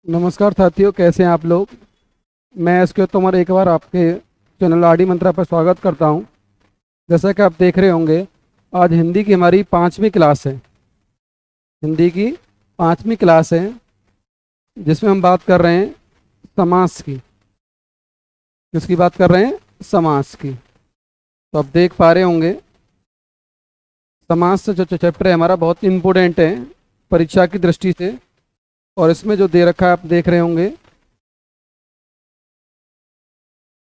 नमस्कार साथियों, कैसे हैं आप लोग। मैं एसके तोमर एक बार आपके चैनल आर डी मंत्रा पर स्वागत करता हूं। जैसा कि आप देख रहे होंगे, आज हिंदी की हमारी 5वीं क्लास है। हिंदी की 5वीं क्लास है जिसमें हम बात कर रहे हैं समास की। किसकी बात कर रहे हैं? समास की। तो आप देख पा रहे होंगे, समास से जो चैप्टर है हमारा बहुत इम्पोर्टेंट है परीक्षा की दृष्टि से। और इसमें जो दे रखा है आप देख रहे होंगे,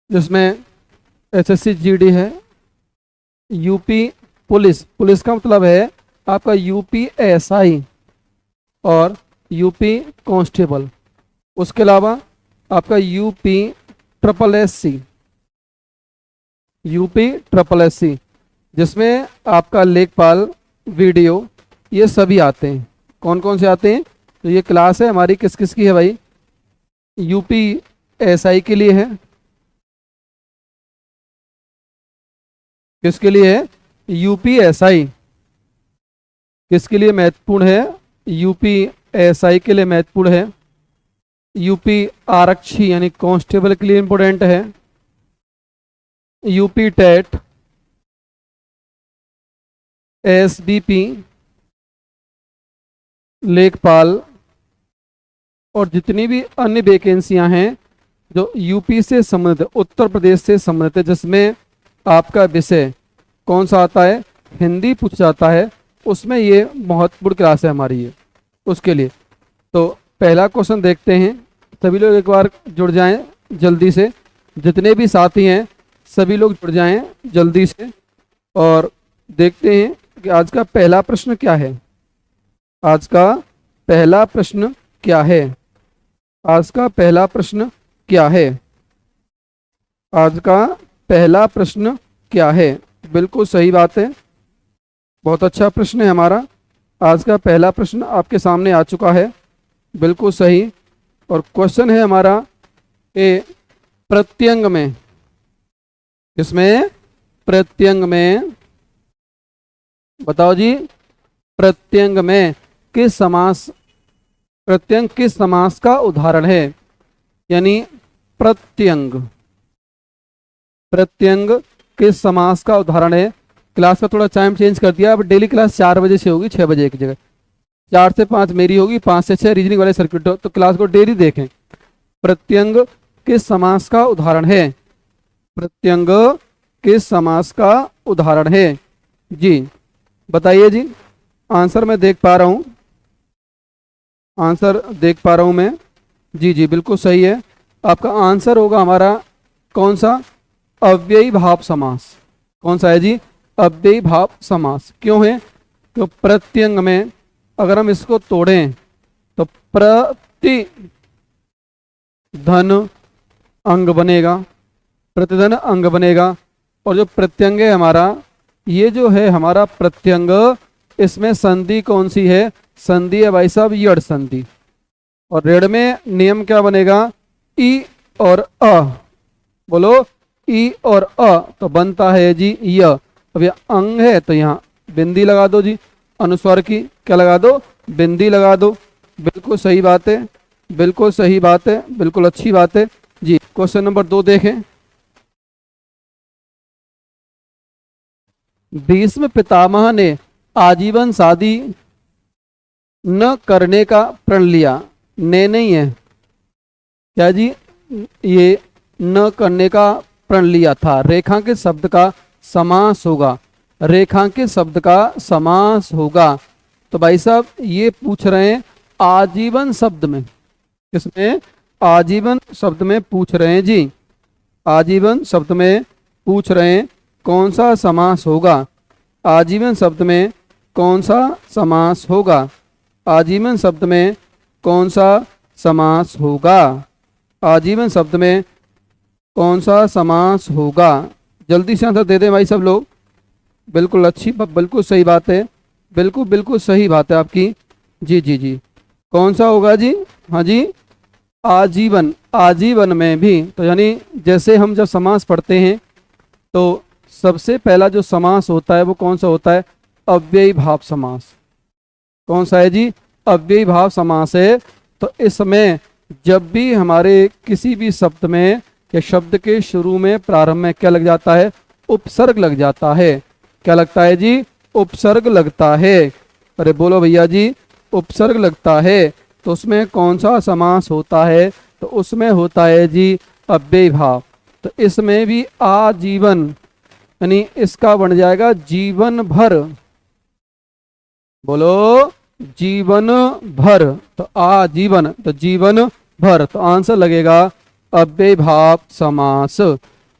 जिसमें एसएससी जीडी है, यूपी पुलिस। पुलिस का मतलब है आपका यूपी एसआई और यूपी कांस्टेबल। उसके अलावा आपका UP triple SC, UP triple SC जिसमें आपका लेखपाल, वीडियो, ये सभी आते हैं। कौन कौन से आते हैं? तो ये क्लास है हमारी किस किस की है भाई? यूपी एसआई के लिए है। किसके लिए है? UP SI. किसके लिए महत्वपूर्ण है? यूपी एसआई के लिए महत्वपूर्ण है। यूपी आरक्षी यानी कांस्टेबल के लिए इंपॉर्टेंट है। यूपी टेट, एसबीपी, लेखपाल और जितनी भी अन्य वैकेंसियां हैं जो यूपी से संबंधित, उत्तर प्रदेश से संबंधित है, जिसमें आपका विषय कौन सा आता है? हिंदी पूछा जाता है, उसमें ये महत्वपूर्ण क्लास है हमारी ये, उसके लिए। तो पहला क्वेश्चन देखते हैं। सभी लोग एक बार जुड़ जाएं जल्दी से, जितने भी साथी हैं सभी लोग जुड़ जाएं जल्दी से। और देखते हैं कि आज का पहला प्रश्न क्या है। आज का पहला प्रश्न क्या है? आज का पहला प्रश्न क्या है? आज का पहला प्रश्न क्या है? बिल्कुल सही बात है, बहुत अच्छा प्रश्न है हमारा। आज का पहला प्रश्न आपके सामने आ चुका है, बिल्कुल सही। और क्वेश्चन है हमारा ए, प्रत्यंग में। किसमें? प्रत्यंग में। बताओ जी, प्रत्यंग में किस समास, प्रत्यंग किस समास का उदाहरण है? यानी प्रत्यंग, प्रत्यंग किस समास का उदाहरण है? क्लास का थोड़ा टाइम चेंज कर दिया, अब डेली क्लास 4 बजे से होगी, 6 बजे की जगह 4 से 5 मेरी होगी, 5 से 6 रीजनिंग वाले सर्किट हो। तो क्लास को डेली देखें। प्रत्यंग किस समास का उदाहरण है? प्रत्यंग किस समास का उदाहरण है? जी बताइए जी। आंसर मैं देख पा रहा हूं, आंसर देख पा रहा हूं मैं। जी जी बिल्कुल सही है। आपका आंसर होगा हमारा कौन सा? अव्ययी भाव समास। कौन सा है जी? अव्ययी भाव समास। क्यों है? तो प्रत्यंग में अगर हम इसको तोड़ें तो प्रति धन अंग बनेगा, प्रतिधन अंग बनेगा। और जो प्रत्यंग है हमारा, ये जो है हमारा प्रत्यंग, इसमें संधि कौन सी है? संधि है भाई साहब यड़ संधि। और ऋण में नियम क्या बनेगा? ई और अ। बोलो, ई और अ तो बनता है जी य। अब ये अंग है तो यहाँ बिंदी लगा दो जी, अनुस्वार की क्या लगा दो? बिंदी लगा दो। बिल्कुल सही बात है, बिल्कुल सही बात है, बिल्कुल अच्छी बात है जी। क्वेश्चन नंबर 2 देखें। भीष्म पितामह ने आजीवन शादी न करने का प्रण लिया। ने नहीं है क्या जी? ये न करने का प्रण लिया था। रेखांकित शब्द का समास होगा, रेखांकित शब्द का समास होगा। तो भाई साहब ये पूछ रहे हैं आजीवन शब्द में। किसमें? आजीवन शब्द में पूछ रहे हैं जी। आजीवन शब्द में पूछ रहे हैं कौन सा समास होगा? आजीवन शब्द में कौन सा समास होगा? आजीवन शब्द में कौन सा समास होगा? आजीवन शब्द में कौन सा समास होगा? जल्दी से आंसर दे दें भाई सब लोग। बिल्कुल अच्छी, बिल्कुल सही बात है, बिल्कुल बिल्कुल सही बात है आपकी। जी जी जी, कौन सा होगा जी? हाँ जी, आजीवन। आजीवन में भी तो यानी जैसे हम जब समास पढ़ते हैं तो सबसे पहला जो समास होता है वो कौन सा होता है? अव्ययी भाव समास। कौन सा है जी? अव्ययी भाव समास है। तो इसमें जब भी हमारे किसी भी शब्द में या शब्द के शुरू में प्रारंभ में क्या लग जाता है, उपसर्ग लग जाता है। क्या लगता है जी, उपसर्ग लगता है। अरे बोलो भैया जी, उपसर्ग लगता है तो उसमें कौन सा समास होता है, तो उसमें होता है जी अव्ययी भाव। तो इसमें भी आजीवन, यानी इसका बन जाएगा जीवन भर। बोलो जीवन भर, तो आजीवन तो जीवन भर, तो आंसर लगेगा अव्ययी भाव समास।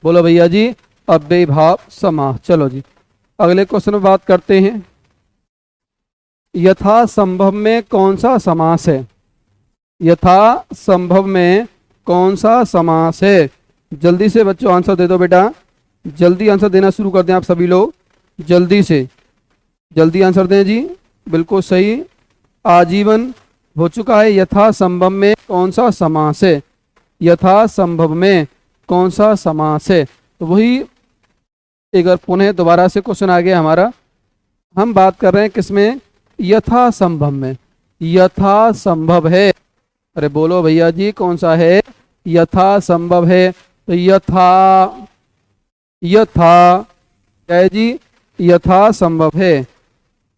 बोलो भैया जी, अव्ययी भाव समास। चलो जी अगले क्वेश्चन में बात करते हैं। यथा संभव में कौन सा समास है, यथा संभव में कौन सा समास है। जल्दी से बच्चों आंसर दे दो बेटा, जल्दी आंसर देना शुरू कर दें आप सभी लोग, जल्दी से जल्दी आंसर दें जी। बिल्कुल सही, आजीवन हो चुका है। यथा संभव में कौन सा समास है, यथा संभव में कौन सा समास है। तो वही एक बार पुनः दोबारा से क्वेश्चन आ गया हमारा। हम बात कर रहे हैं किसमें, यथा संभव में। यथा संभव है, अरे बोलो भैया जी कौन सा है, यथा संभव है। तो यथा, यथा क्या है जी, यथा संभव है।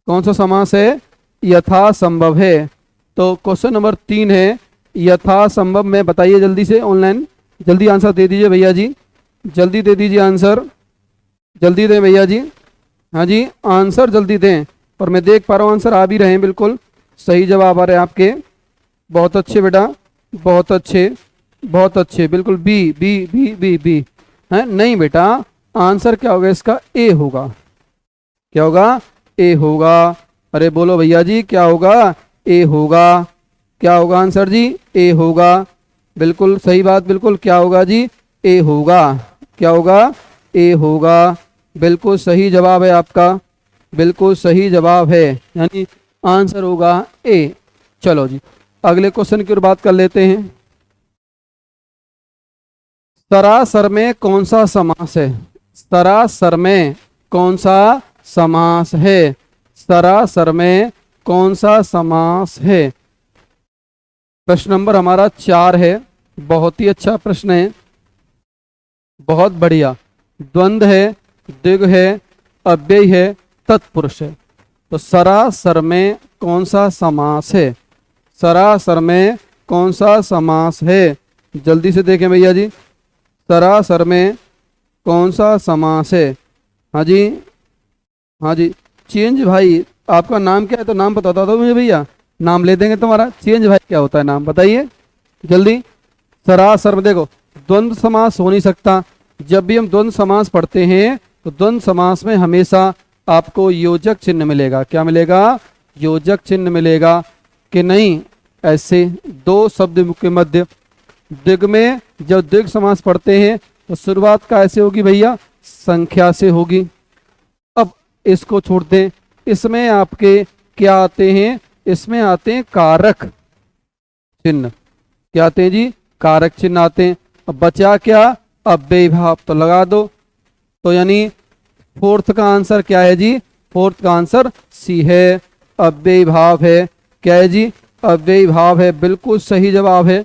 कौन सा समास है, यथा संभव है। तो क्वेश्चन नंबर 3 है, यथा संभव में बताइए जल्दी से, ऑनलाइन जल्दी आंसर दे दीजिए भैया जी, जल्दी दे दीजिए आंसर, जल्दी दें भैया जी। हाँ जी आंसर जल्दी दें, और मैं देख पा रहा हूँ आंसर आ भी रहे हैं, बिल्कुल सही जवाब आ रहे हैं आपके। बहुत अच्छे बेटा, बहुत अच्छे, बहुत अच्छे, बिल्कुल बी बी बी बी बी है। नहीं बेटा, आंसर क्या होगा इसका, ए होगा। क्या होगा, ए होगा। अरे बोलो भैया जी क्या होगा, ए होगा। क्या होगा आंसर जी, ए होगा। बिल्कुल सही बात, बिल्कुल क्या होगा जी, ए होगा। क्या होगा, ए होगा। बिल्कुल सही जवाब है आपका, बिल्कुल सही जवाब है, यानी आंसर होगा ए। चलो जी अगले क्वेश्चन की ओर बात कर लेते हैं। सरासर में कौन सा समास है, सरासर में कौन सा समास है, सरासर में कौन सा समास है। प्रश्न नंबर हमारा 4 है, बहुत ही अच्छा प्रश्न है, बहुत बढ़िया। द्वंद्व है, द्विग है, अव्यय है, तत्पुरुष है। तो सरासर में कौन सा समास है, सरासर में कौन सा समास है, जल्दी से देखें भैया जी। सरासर में कौन सा समास है। हाँ जी, हाँ जी चेंज भाई, आपका नाम क्या है तो नाम बता दो मुझे भैया, नाम ले देंगे तुम्हारा। चेंज भाई क्या होता है नाम बताइए जल्दी। सरासर में देखो द्वंद्व समास हो नहीं सकता। जब भी हम द्वंद्व समास पढ़ते हैं तो द्वंद्व समास में हमेशा आपको योजक चिन्ह मिलेगा। क्या मिलेगा, योजक चिन्ह मिलेगा कि नहीं। ऐसे दो शब्द के मध्य, द्विग में जब द्विग समास पढ़ते हैं तो शुरुआत का ऐसे होगी भैया, संख्या से होगी। अब इसको छोड़ दें, इसमें आपके क्या आते हैं, इसमें आते हैं कारक चिन्ह। क्या आते हैं जी, कारक चिन्ह आते हैं। अब बचा क्या, अव्ययी भाव, तो लगा दो। तो यानी फोर्थ का आंसर क्या है जी, फोर्थ का आंसर सी है, अव्ययी भाव है। क्या है जी, अव्ययी भाव है, बिल्कुल सही जवाब है,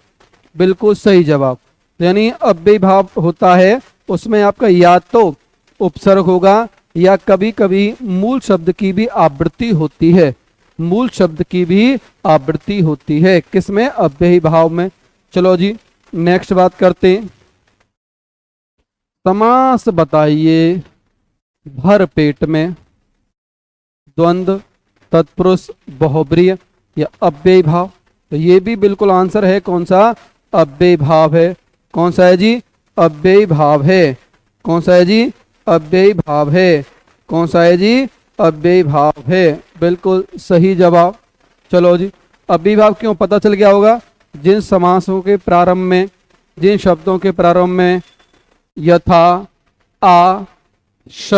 बिल्कुल सही जवाब। यानी अव्ययी भाव होता है, उसमें आपका या तो उपसर्ग होगा या कभी कभी मूल शब्द की भी आवृत्ति होती है, मूल शब्द की भी आवृत्ति होती है किसमें, अव्ययी भाव में। चलो जी नेक्स्ट बात करते हैं। समास बताइए भर पेट में, द्वंद्व, तत्पुरुष, बहुब्रीहि या अव्ययी भाव। तो ये भी बिल्कुल आंसर है कौन सा, अव्ययी भाव है। कौन सा है जी, अव्ययी भाव है। कौन सा है जी, अव्ययी भाव है। कौन सा है जी, अव्ययी भाव है, बिल्कुल सही जवाब। चलो जी अव्ययी भाव क्यों पता चल गया होगा, जिन समासों के प्रारंभ में, जिन शब्दों के प्रारंभ में यथा, आ, श,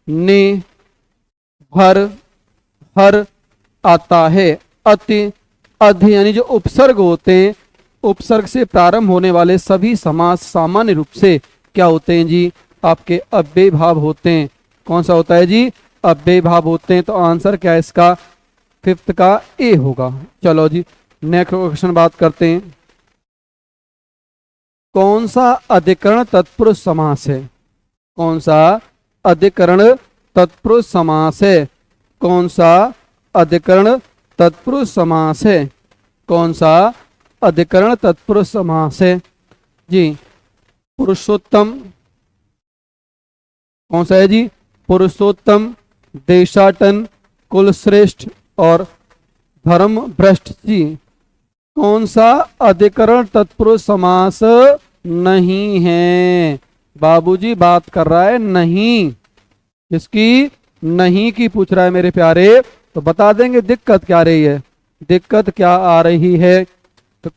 नि, भर, हर आता है। अति, अधि यानी जो उपसर्ग होते हैं, उपसर्ग से प्रारंभ होने वाले सभी समास सामान्य रूप से क्या होते हैं जी, आपके अव्ययी भाव होते हैं। कौन सा होता है जी, अव्ययी भाव होते हैं। तो आंसर क्या है इसका, फिफ्थ का ए होगा। चलो जी नेक्स्ट क्वेश्चन बात करते हैं। कौन सा अधिकरण तत्पुरुष समास है? कौन सा अधिकरण तत्पुरुष समास है? कौन सा अधिकरण तत्पुरुष समास है? कौन सा अधिकरण तत्पुरुष समास है? जी, पुरुषोत्तम। कौन सा है जी? पुरुषोत्तम, देशाटन, कुलश्रेष्ठ और धर्म भ्रष्ट। जी, कौन सा अधिकरण तत्पुरुष समास नहीं है? बाबूजी बात कर रहा है नहीं, किसकी? नहीं की पूछ रहा है मेरे प्यारे। तो बता देंगे दिक्कत क्या रही है। दिक्कत क्या आ रही है? तो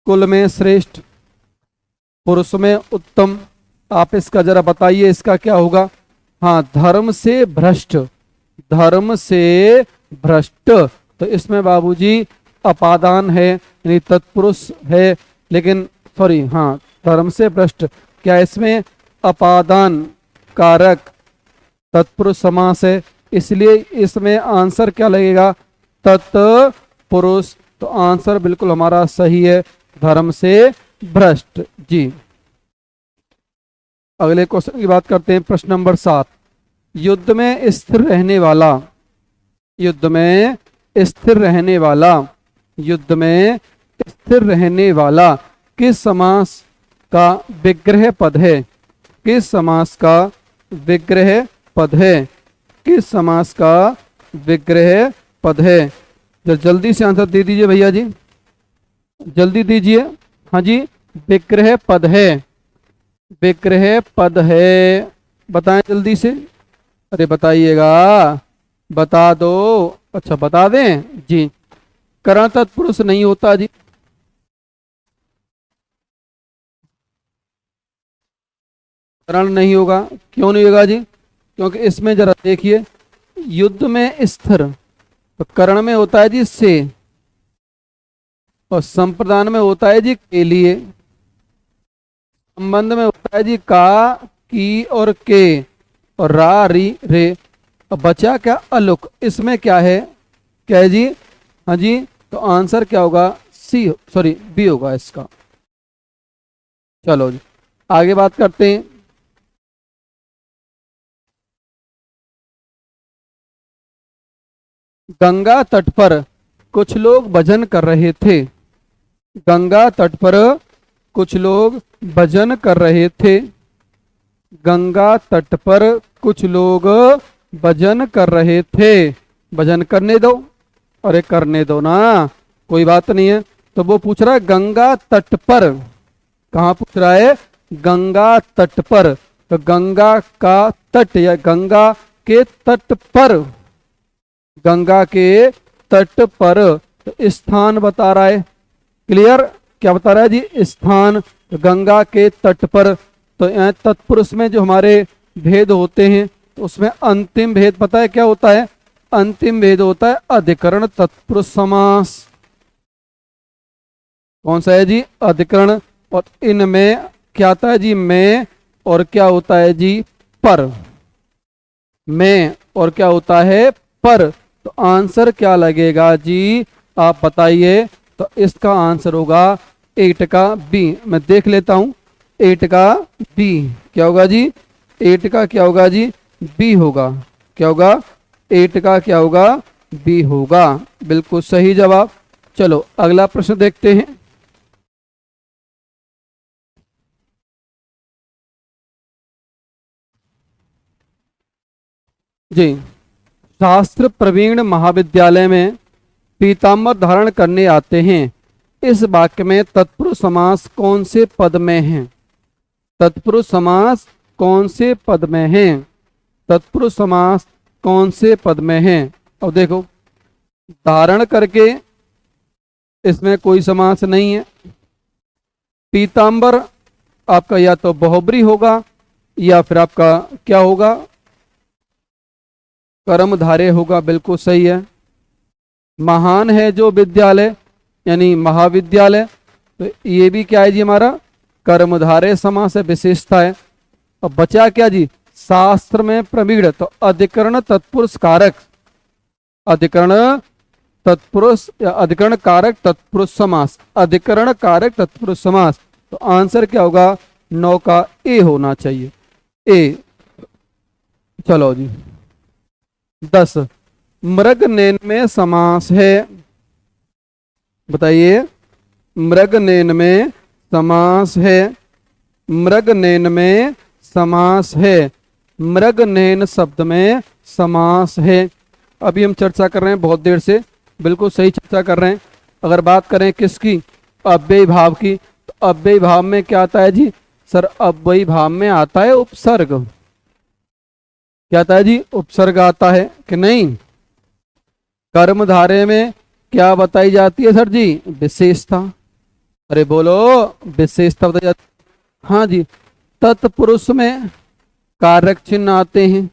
कुल में श्रेष्ठ, पुरुष में उत्तम। आप इसका जरा बताइए, इसका क्या होगा? हाँ, धर्म से भ्रष्ट, धर्म से भ्रष्ट। तो इसमें बाबूजी अपादान है, यानी तत्पुरुष है, लेकिन सॉरी, हाँ, धर्म से भ्रष्ट, क्या इसमें अपादान कारक तत्पुरुष समास है, इसलिए इसमें आंसर क्या लगेगा? तत्पुरुष। तो आंसर बिल्कुल हमारा सही है, धर्म से भ्रष्ट। जी, अगले क्वेश्चन की बात करते हैं। प्रश्न नंबर 7, युद्ध में स्थिर रहने वाला, युद्ध में स्थिर रहने वाला, युद्ध में स्थिर रहने वाला किस समास का विग्रह पद है? किस समास का विग्रह पद है? किस समास का विग्रह पद है? जल्दी से आंसर दे दीजिए भैया जी, जल्दी दीजिए। हाँ जी, विग्रह पद है, विग्रह पद है, बताएं जल्दी से। अरे बताइएगा, बता दो। अच्छा, बता दें जी। करण तत्पुरुष नहीं होता जी, करण नहीं होगा। क्यों नहीं होगा जी? क्योंकि इसमें जरा देखिए, युद्ध में स्थिर, तो करण में होता है जी से, और संप्रदान में होता है जी के लिए, संबंध में होता है जी का, की और के, और रा, री, रे। और बचा क्या? अलुक। इसमें क्या है? क्या है जी? हाँ जी, तो आंसर क्या होगा? सी, सॉरी बी होगा इसका। चलो जी, आगे बात करते हैं। गंगा तट पर कुछ लोग भजन कर रहे थे। गंगा तट पर कुछ लोग भजन कर रहे थे। गंगा तट पर कुछ लोग भजन कर रहे थे। भजन करने दो, अरे करने दो ना, कोई बात नहीं है। तो वो पूछ रहा है गंगा तट पर, कहाँ पूछ रहा है? गंगा तट पर। तो गंगा का तट या गंगा के तट पर, गंगा के तट पर, तो स्थान बता रहा है। क्लियर? क्या बता रहा है जी? स्थान। तो गंगा के तट पर। तो यहाँ तत्पुरुष में जो हमारे भेद होते हैं, तो उसमें अंतिम भेद पता है क्या होता है? अंतिम भेद होता है अधिकरण तत्पुरुष समास। कौन सा है जी? अधिकरण। और इनमें क्या आता है जी? में, और क्या होता है जी? पर। में और क्या होता है? पर। तो आंसर क्या लगेगा जी? आप बताइए। तो इसका आंसर होगा 8 का बी। मैं देख लेता हूं, 8 का बी क्या होगा जी? 8 का क्या होगा जी? बी होगा। क्या होगा? 8 का क्या होगा? बी होगा। बिल्कुल सही जवाब। चलो अगला प्रश्न देखते हैं। जी, शास्त्र प्रवीण महाविद्यालय में पीताम्बर धारण करने आते हैं। इस वाक्य में तत्पुरुष समास कौन से पद में है? तत्पुरुष समास कौन से पद में है? तत्पुरुष समास कौन से पद में है? अब देखो, धारण करके इसमें कोई समास नहीं है। पीताम्बर आपका या तो बहुब्री होगा या फिर आपका क्या होगा? कर्मधारय होगा। बिल्कुल सही है। महान है जो विद्यालय यानी महाविद्यालय, तो ये भी क्या है जी? हमारा कर्मधारय समास है, विशेषता है। अब बचा क्या जी? शास्त्र में प्रवीण, तो अधिकरण तत्पुरुष कारक, अधिकरण तत्पुरुष या अधिकरण कारक तत्पुरुष समास, अधिकरण कारक तत्पुरुष समास। तो आंसर क्या होगा? 9 का ए होना चाहिए, ए। चलो जी 10, मृगनयन में समास है, बताइए। मृगनयन में समास है, मृगनयन में समास है, मृगनयन शब्द में समास है। अभी हम चर्चा कर रहे हैं बहुत देर से, बिल्कुल सही चर्चा कर रहे हैं। अगर बात करें किसकी? अव्ययी भाव की, तो अव्ययी भाव में क्या आता है जी? सर अव्ययी भाव में आता है उपसर्ग। क्या आता है जी? उपसर्ग आता है कि नहीं? कर्मधारय में क्या बताई जाती है सर जी? विशेषता। अरे बोलो, विशेषता बताई जाती। हाँ जी, तत्पुरुष में कारक चिन्ह आते हैं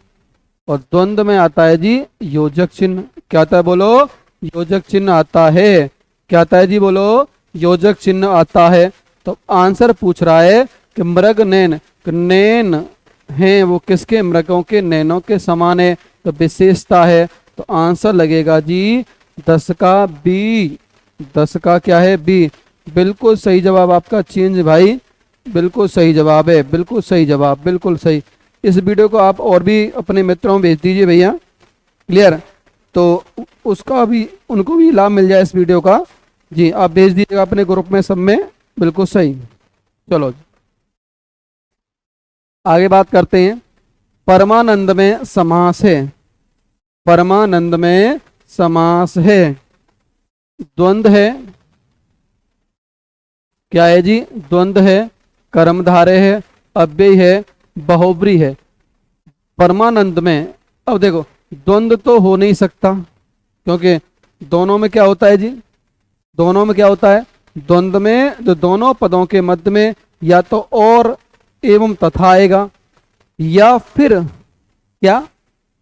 और द्वंद्व में आता है जी योजक चिन्ह। क्या आता है बोलो? योजक चिन्ह आता है। क्या आता है जी बोलो? योजक चिन्ह आता है। तो आंसर पूछ रहा है कि मृग नैन, नैन हैं वो किसके? मृगों के नैनों के समान है, तो विशेषता है। तो आंसर लगेगा जी 10 का बी। 10 का क्या है? बी। बिल्कुल सही जवाब आपका चेंज भाई, बिल्कुल सही जवाब है, बिल्कुल सही जवाब, बिल्कुल सही। इस वीडियो को आप और भी अपने मित्रों में भेज दीजिए भैया, क्लियर? तो उसका भी, उनको भी लाभ मिल जाए इस वीडियो का। जी आप भेज दीजिएगा अपने ग्रुप में, सब में, बिल्कुल सही। चलो आगे बात करते हैं। परमानंद में समास है, परमानंद में समास है, द्वंद्व है। क्या है जी? द्वंद्व है, कर्मधारय है, अव्यय है, बहुब्री है। परमानंद में अब देखो, द्वंद्व तो हो नहीं सकता क्योंकि दोनों में क्या होता है जी? दोनों में क्या होता है? द्वंद्व में जो दोनों पदों के मध्य में या तो और एवं तथा आएगा, या फिर क्या,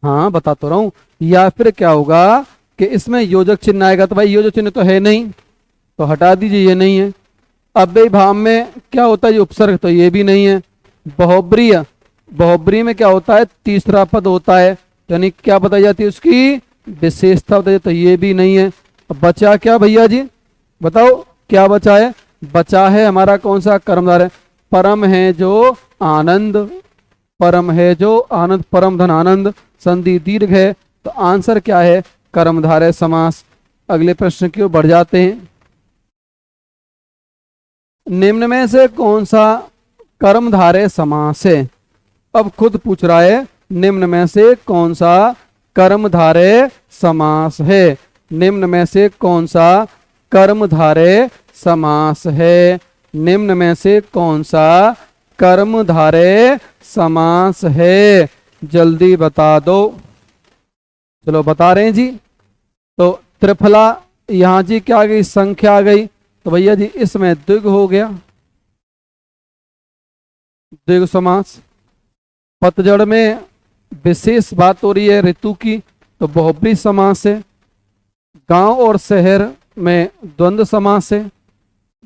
हाँ बता तो रहा हूं, या फिर क्या होगा कि इसमें योजक चिन्ह आएगा। तो भाई योजक चिन्ह तो है नहीं, तो हटा दीजिए, ये नहीं है। अव्ययी भाव में क्या होता है जी? उपसर्ग, तो ये भी नहीं है। बहुब्रीय, बहुब्रीय में क्या होता है? तीसरा पद होता है, यानी क्या बताई जाती है? उसकी विशेषता बताई, तो ये भी नहीं है। अब बचा क्या भैया जी? बताओ क्या बचा है? बचा है हमारा कौन सा? कर्मधारय है। परम है जो आनंद, परम है जो आनंद, परम धन आनंद, संधि दीर्घ है। तो आंसर क्या है? कर्मधारय समास। अगले प्रश्न की ओर बढ़ जाते हैं। निम्न में से कौन सा कर्मधारय समास है? अब खुद पूछ रहा है, निम्न में से कौन सा कर्मधारय समास है? निम्न में से कौन सा कर्मधारय समास है? निम्न में से कौन सा कर्मधारय समास है? जल्दी बता दो। चलो बता रहे हैं जी। तो त्रिफला, यहां जी क्या आ गई? संख्या आ गई, तो भैया जी इसमें द्विग हो गया, द्विग समास। पतझड़ में विशेष बात हो रही है ऋतु की, तो बहुब्री समास है। गांव और शहर में द्वंद्व समास है।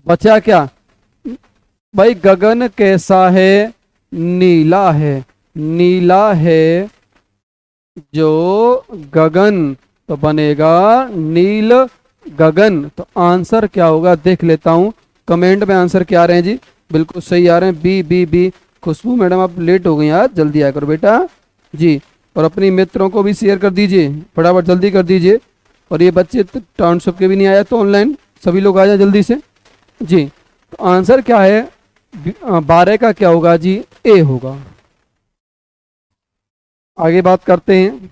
बचा क्या भाई? गगन कैसा है? नीला है, नीला है जो गगन, तो बनेगा नील गगन। तो आंसर क्या होगा देख लेता हूं, कमेंट में आंसर क्या आ रहे हैं जी? बिल्कुल सही आ रहे हैं, बी बी बी। खुशबू मैडम आप लेट हो गई यार, जल्दी आया करो बेटा जी। और अपनी मित्रों को भी शेयर कर दीजिए, फटाफट जल्दी कर दीजिए। और ये बच्चे टाउनशिप के भी नहीं आया तो ऑनलाइन सभी लोग आ जाए जल्दी से जी। तो आंसर क्या है? 12 का क्या होगा जी? ए होगा। आगे बात करते हैं।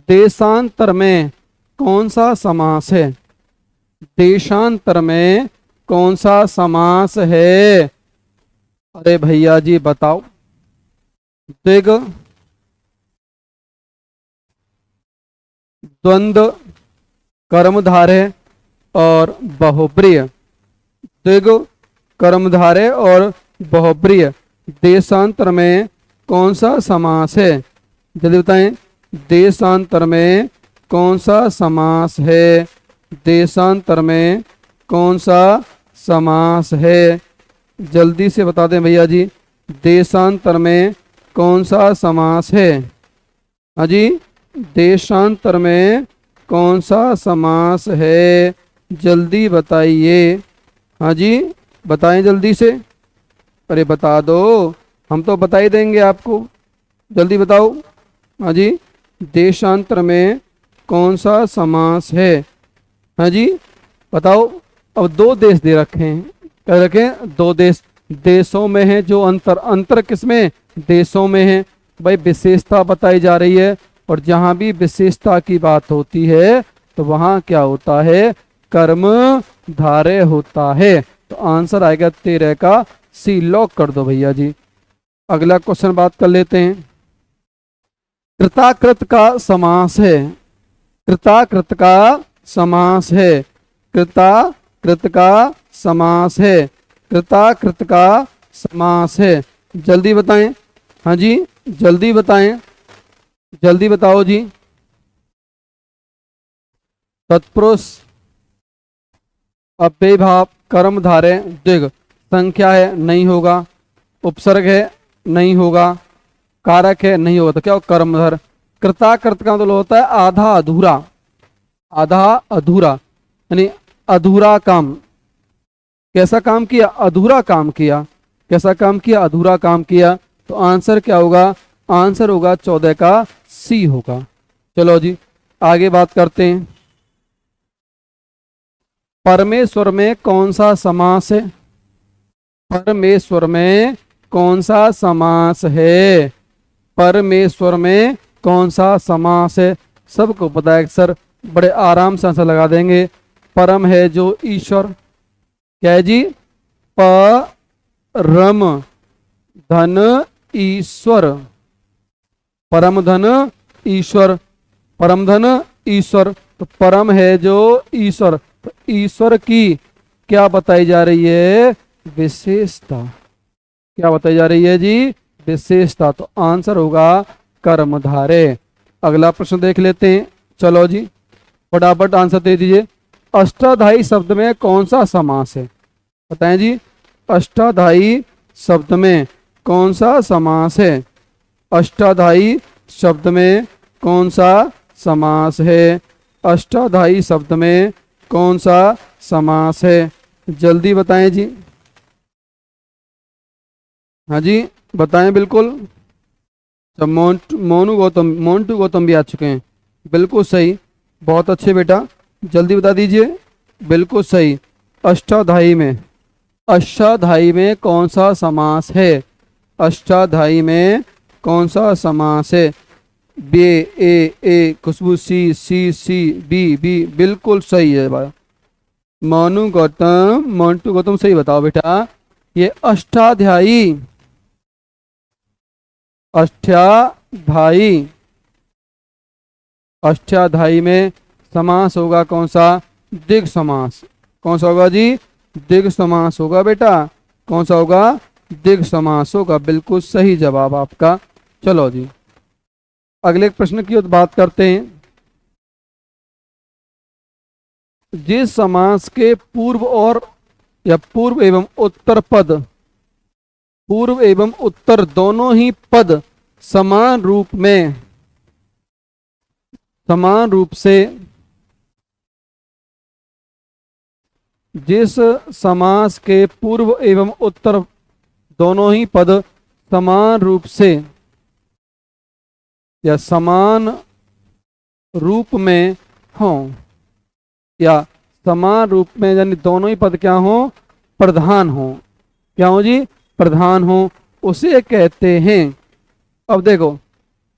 देशांतर में कौन सा समास है? देशांतर में कौन सा समास है? अरे भैया जी बताओ। द्विग, द्वंद्व, कर्मधारय और बहुब्रीय। द्विग, कर्मधारय और बहुब्रीय देशांतर में कौन सा समास है? जल्दी बताएं, देशांतर में कौन सा समास है? देशांतर में कौन सा समास है? जल्दी से बता दें भैया जी, देशांतर में कौन सा समास है? हाँ जी, देशांतर में कौन सा समास है? जल्दी बताइए। हाँ जी, बताएं जल्दी से। अरे बता दो, हम तो बता ही देंगे आपको, जल्दी बताओ। हाँ जी, देशांतर में कौन सा समास है? हाँ जी, बताओ। अब दो देश दे रखे हैं, क्या रखे हैं? दो देश। देशों में है जो अंतर, अंतर किसमें? देशों में है। भाई विशेषता बताई जा रही है, और जहां भी विशेषता की बात होती है तो वहां क्या होता है? कर्म धारय होता है। तो आंसर आएगा 13 का सी। लॉक कर दो भैया जी। अगला क्वेश्चन बात कर लेते हैं। कृताकृत का समास है। कृताकृत का समास है। कृताकृत का समास है। कृताकृत का समास है। जल्दी बताएं। हाँ जी, जल्दी बताएं, जल्दी बताओ जी। तत्पुरुष, अव्ययी भाव, कर्मधारय, द्विग। संख्या है, नहीं होगा। उपसर्ग है, नहीं होगा। कारक है, नहीं होगा। तो क्या हो? कर्मधार। कृताकृत का मतलब होता है आधा अधूरा। आधा अधूरा यानी अधूरा काम। कैसा काम किया? अधूरा काम किया। कैसा काम किया? अधूरा काम किया। तो आंसर क्या होगा? आंसर होगा 14 का सी होगा। चलो जी, आगे बात करते हैं। परमेश्वर में कौन सा समास है? परमेश्वर में कौन सा समास है? परमेश्वर में कौन सा समास है? सबको पता है सर, बड़े आराम से आंसर लगा देंगे। परम है जो ईश्वर। क्या है जी? परम धन ईश्वर। परम धन ईश्वर। परम धन ईश्वर। तो परम है जो ईश्वर, तो ईश्वर की क्या बताई जा रही है? विशेषता। क्या बताई जा रही है जी? विशेषता। तो आंसर होगा कर्मधारय। अगला प्रश्न देख लेते हैं। चलो जी, फटाफट आंसर दे दीजिए। अष्टाध्यायी शब्द में कौन सा समास है? बताएं जी। अष्टाध्यायी शब्द में कौन सा समास है? अष्टाध्यायी शब्द में कौन सा समास है? अष्टाध्यायी शब्द में कौन सा समास है? जल्दी बताएं जी। हाँ जी, बताएं बिल्कुल। तो मोंटू गौतम भी आ चुके हैं। बिल्कुल सही, बहुत अच्छे बेटा, जल्दी बता दीजिए। बिल्कुल सही। अष्टाध्यायी में, अष्टाध्यायी में कौन सा समास है? अष्टाध्यायी में कौन सा समास है? बे, ए, खुशबू सी, सी, बी, बिल्कुल सही है भाई। मोंटू गौतम सही बताओ बेटा। ये अष्टाध्यायी, अष्टाध्यायी, अष्टाध्यायी में समास होगा कौन सा? द्विग समास। कौन सा होगा जी? द्विग समास होगा बेटा। कौन सा होगा? द्विग समास होगा। बिल्कुल सही जवाब आपका। चलो जी, अगले प्रश्न की ओर बात करते हैं। जिस समास के पूर्व और या पूर्व एवं उत्तर पद, पूर्व एवं उत्तर दोनों ही पद समान रूप में, समान रूप से, जिस समास के पूर्व एवं उत्तर दोनों ही पद समान रूप से या समान रूप में हों, या समान रूप में यानी दोनों ही पद क्या हो? प्रधान हो। क्या हो जी? प्रधान हो, उसे कहते हैं। अब देखो,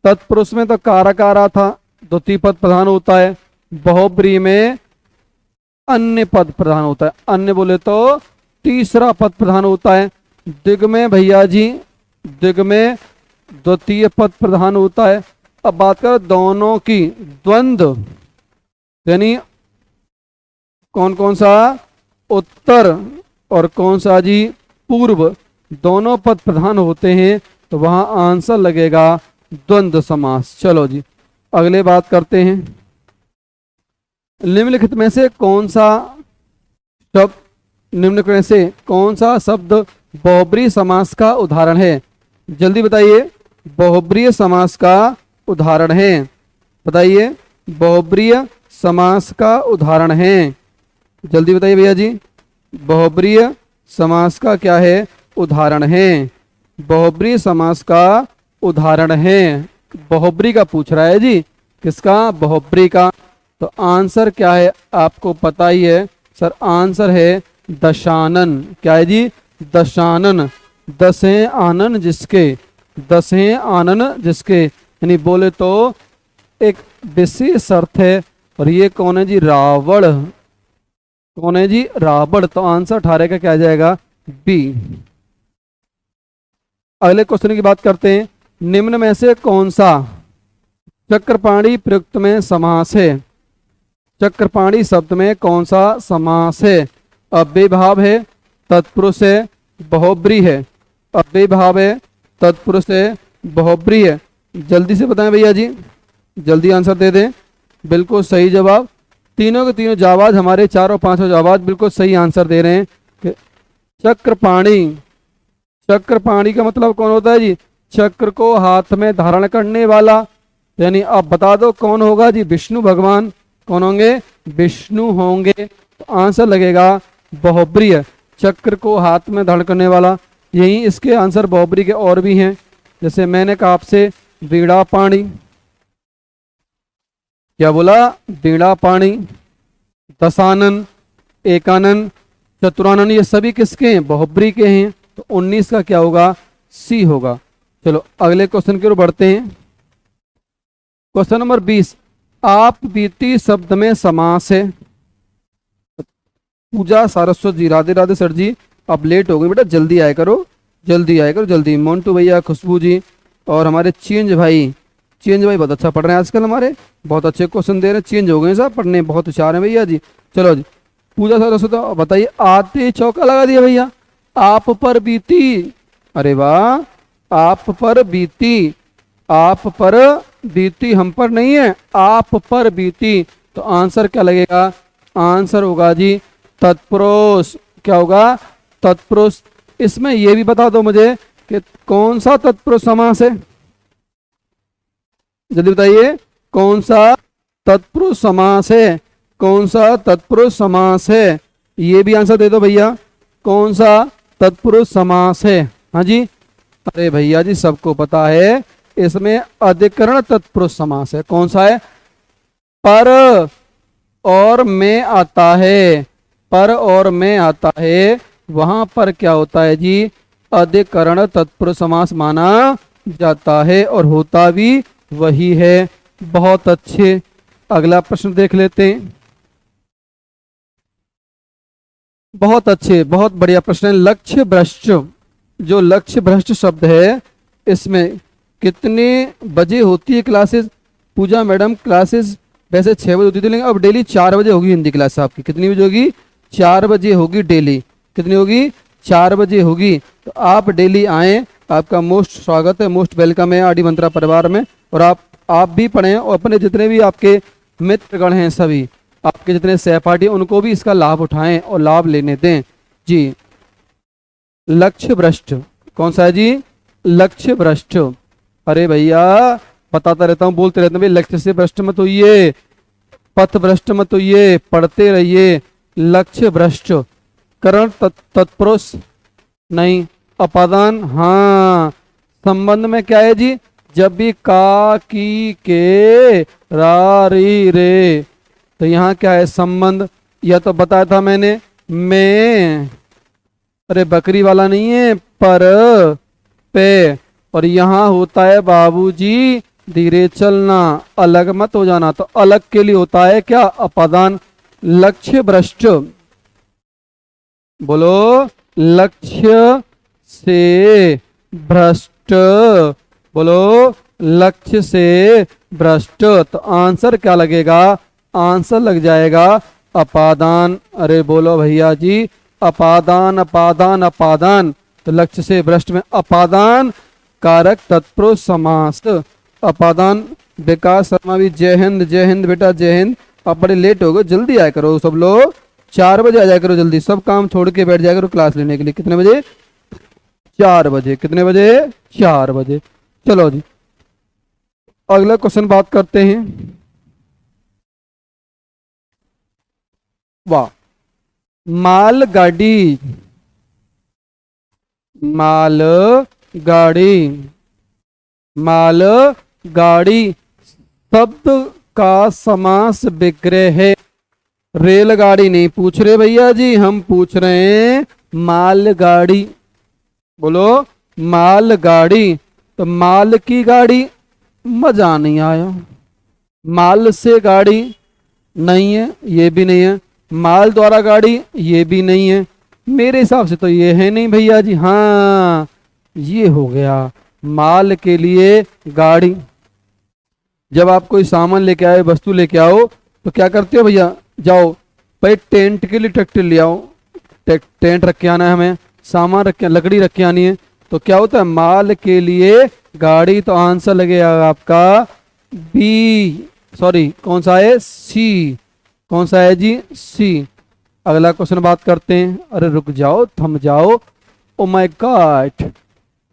तत्पुरुष में तो कारक आ रहा था, द्वितीय पद प्रधान होता है। बहुब्रीहि में अन्य पद प्रधान होता है। अन्य बोले तो तीसरा पद प्रधान होता है। द्विग में भैया जी, द्विग में द्वितीय पद प्रधान होता है। अब बात कर दोनों की, द्वंद्व यानी कौन कौन सा? उत्तर और कौन सा जी? पूर्व। दोनों पद प्रधान होते हैं तो वहां आंसर लगेगा द्वंद्व समास। चलो जी, अगले बात करते हैं। निम्नलिखित में से कौन सा शब्द, निम्नलिखित में से कौन सा शब्द बहुब्रीहि समास का उदाहरण है? जल्दी बताइए। बहुब्रीहि समास का उदाहरण है, बताइए। बहुब्रीहि समास का उदाहरण है, जल्दी बताइए भैया जी। बहुब्रीय समास का क्या है, उदाहरण है। बहुब्रीय समास का उदाहरण है। बहुब्री का पूछ रहा है जी, किसका, बहुब्री का। तो आंसर क्या है आपको पता ही है सर, आंसर है दशानन। क्या है जी, दशानन। दसें आनन जिसके, दसें आनन जिसके, यानी बोले तो एक विशेष अर्थ है। और ये कौन है जी, रावण। कौन है जी, रावण। तो आंसर 18 का क्या आ जाएगा, बी। अगले क्वेश्चन की बात करते हैं। निम्न में से कौन सा चक्रपाणी प्रयुक्त में समास है। चक्रपाणी शब्द में कौन सा समास है। अव्यय भाव है, तत्पुरुष है, बहुब्री है। अव्यय भाव है, तत्पुरुष है, बहुब्री है। जल्दी से बताएं भैया जी, जल्दी आंसर दे दें। बिल्कुल सही जवाब। तीनों के तीनों जाबाज हमारे, चारों पांचों जाबाज बिल्कुल सही आंसर दे रहे हैं कि चक्रपाणी। चक्रपाणी का मतलब कौन होता है जी, चक्र को हाथ में धारण करने वाला। यानी आप बता दो कौन होगा जी, विष्णु भगवान। कौन होंगे, विष्णु होंगे। तो आंसर लगेगा बहुब्रीय, चक्र को हाथ में धारण करने वाला। यही इसके आंसर बहुब्री के और भी हैं, जैसे मैंने कहा आपसे वीणा पाणी। क्या बोला, वीणा पाणी, दशानन, एकानन, चतुरानन, ये सभी किसके हैं, बहुब्री के हैं। तो 19 का क्या होगा, सी होगा। चलो अगले क्वेश्चन की ओर बढ़ते हैं। क्वेश्चन नंबर 20, आप बीती शब्द में समास है। पूजा सारस्वत जी, राधे राधे सर जी, अब लेट हो गई बेटा, जल्दी आया करो, जल्दी आया करो, जल्दी। मोन्टू भैया, खुशबू जी और हमारे चेंज भाई, चेंज भाई बहुत अच्छा पढ़ रहे हैं आजकल, हमारे बहुत अच्छे क्वेश्चन दे रहे हैं, चेंज हो गए साहब पढ़ने, बहुत होशियार हैं भैया जी। चलो जी, पूजा सरस्वती बताइए। आते चौका लगा दिया भैया, आप पर बीती। अरे वाह, आप पर बीती, आप पर बीती, हम पर नहीं है, आप पर बीती। तो आंसर क्या लगेगा, आंसर होगा जी तत्पुरुष। क्या होगा, तत्पुरुष। इसमें यह भी बता दो मुझे कि कौन सा तत्पुरुष समास है, जल्दी बताइए, कौन सा तत्पुरुष समास है, कौन सा तत्पुरुष समास है। ये भी आंसर दे दो भैया, कौन सा तत्पुरुष समास है। हाँ जी, अरे भैया जी सबको पता है, इसमें अधिकरण तत्पुरुष समास है। कौन सा है, पर और में आता है, पर और में आता है, वहां पर क्या होता है जी, अधिकरण तत्पुरुष समास माना जाता है और होता भी वही है। बहुत अच्छे, अगला प्रश्न देख लेते हैं। बहुत अच्छे, बहुत बढ़िया प्रश्न है। लक्ष्य भ्रष्ट, जो लक्ष्य भ्रष्ट शब्द है, इसमें कितने बजे होती है क्लासेस। पूजा मैडम क्लासेस वैसे 6 बजे होती थी, लेकिन अब डेली 4 बजे होगी हिंदी क्लास आपकी। कितनी बजे होगी, 4 बजे होगी डेली। कितनी होगी, 4 बजे होगी। तो आप डेली आएँ, आपका मोस्ट स्वागत है, मोस्ट वेलकम है आरडी मंत्रा परिवार में। और आप भी पढ़ें और अपने जितने भी आपके मित्रगण हैं, सभी आपके जितने सहपाठी, उनको भी इसका लाभ उठाएं और लाभ लेने दें जी। लक्ष्य भ्रष्ट कौन सा है जी, लक्ष्य भ्रष्ट। अरे भैया बताता रहता हूँ, बोलते रहते हैं भाई, लक्ष्य से भ्रष्ट मत होइए, पथ भ्रष्ट मत होइए, पढ़ते रहिए। लक्ष्य भ्रष्ट, करण तत्पुरुष नहीं, अपादान हाँ। संबंध में क्या है जी, जब भी का की के रा री रे, तो यहाँ क्या है संबंध, यह तो बताया था मैंने। मैं, अरे बकरी वाला नहीं है, पर पे। और यहाँ होता है बाबूजी धीरे चलना, अलग मत हो जाना। तो अलग के लिए होता है क्या, अपादान। लक्ष्य भ्रष्ट, बोलो, लक्ष्य से भ्रष्ट, बोलो, लक्ष्य से भ्रष्ट। तो आंसर क्या लगेगा, आंसर लग जाएगा अपादान। अरे बोलो भैया जी, अपादान अपादान अपादान। तो लक्ष्य से भ्रष्ट में अपादान कारक तत्पुरुष समास। अपादान। विकास शर्मा भी जय हिंद, जय हिंद बेटा, जय हिंद। आप बड़े लेट हो गए, जल्दी आया करो सब लोग, 4 बजे आ जाया करो जल्दी, सब काम छोड़ के बैठ जाया करो क्लास लेने के लिए। कितने बजे, 4 बजे। कितने बजे, 4 बजे। चलो जी अगला क्वेश्चन बात करते हैं। वाह, मालगाड़ी, मालगाड़ी, मालगाड़ी शब्द का समास विग्रह है। रेलगाड़ी नहीं पूछ रहे भैया जी, हम पूछ रहे हैं मालगाड़ी। बोलो मालगाड़ी। तो माल की गाड़ी, मजा नहीं आया। माल से गाड़ी नहीं है, ये भी नहीं है। माल द्वारा गाड़ी, ये भी नहीं है। मेरे हिसाब से तो ये है नहीं भैया जी। हाँ, ये हो गया माल के लिए गाड़ी। जब आप कोई सामान लेके आए, वस्तु लेके आओ, तो क्या करते हो भैया, जाओ भाई टेंट के लिए ट्रैक्टर ले आओ, टेंट रख के आना है हमें, सामान रख के, लकड़ी रख के आनी है। तो क्या होता है, माल के लिए गाड़ी। तो आंसर लगेगा आपका बी, सॉरी कौन सा है, सी। कौन सा है जी, सी। अगला क्वेश्चन बात करते हैं। अरे रुक जाओ, थम जाओ, ओ माय गॉड।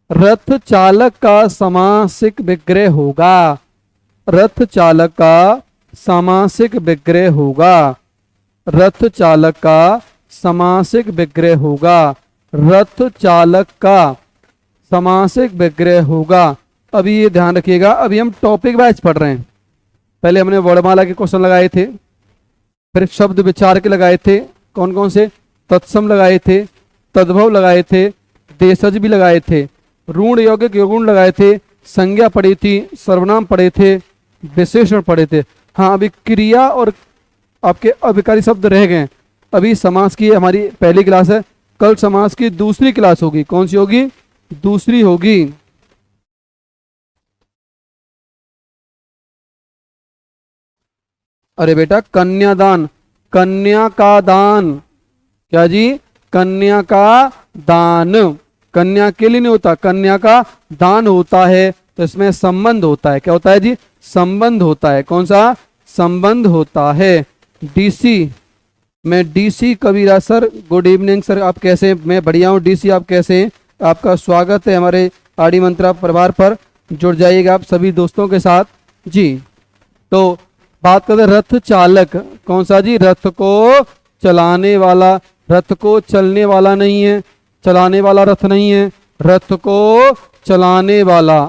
रथ चालक का समासिक विग्रह होगा। रथ चालक का समासिक विग्रह होगा। रथ चालक का समासिक विग्रह होगा। रथ चालक का समासिक विग्रह होगा। अभी ये ध्यान रखिएगा, अभी हम टॉपिक वाइज पढ़ रहे हैं। पहले हमने वर्णमाला के क्वेश्चन लगाए थे, फिर शब्द विचार के लगाए थे। कौन कौन से, तत्सम लगाए थे, तद्भव लगाए थे, देशज भी लगाए थे, ऋण यौगिक यौगुण लगाए थे, संज्ञा पढ़ी थी, सर्वनाम पढ़े थे, विशेषण पढ़े थे। हाँ, अभी क्रिया और आपके अभिकारी शब्द रह गए। अभी समास की हमारी पहली क्लास है, कल समास की दूसरी क्लास होगी। कौन सी होगी, दूसरी होगी। अरे बेटा कन्यादान, कन्या का दान, क्या जी, कन्या का दान। कन्या के लिए नहीं होता, कन्या का दान होता है। तो इसमें संबंध होता है, क्या होता है जी, संबंध होता है। कौन सा, संबंध होता है। डीसी, मैं डीसी कबीरा सर, गुड इवनिंग सर, आप कैसे हैं? मैं बढ़िया हूँ। डीसी आप कैसे हैं? आपका स्वागत है हमारे आडी मंत्रा परिवार पर। जुड़ जाइएगा आप सभी दोस्तों के साथ जी। तो बात करते रथ चालक, कौन सा जी, रथ को चलाने वाला। रथ को चलने वाला नहीं है, चलाने वाला रथ नहीं है, रथ को चलाने वाला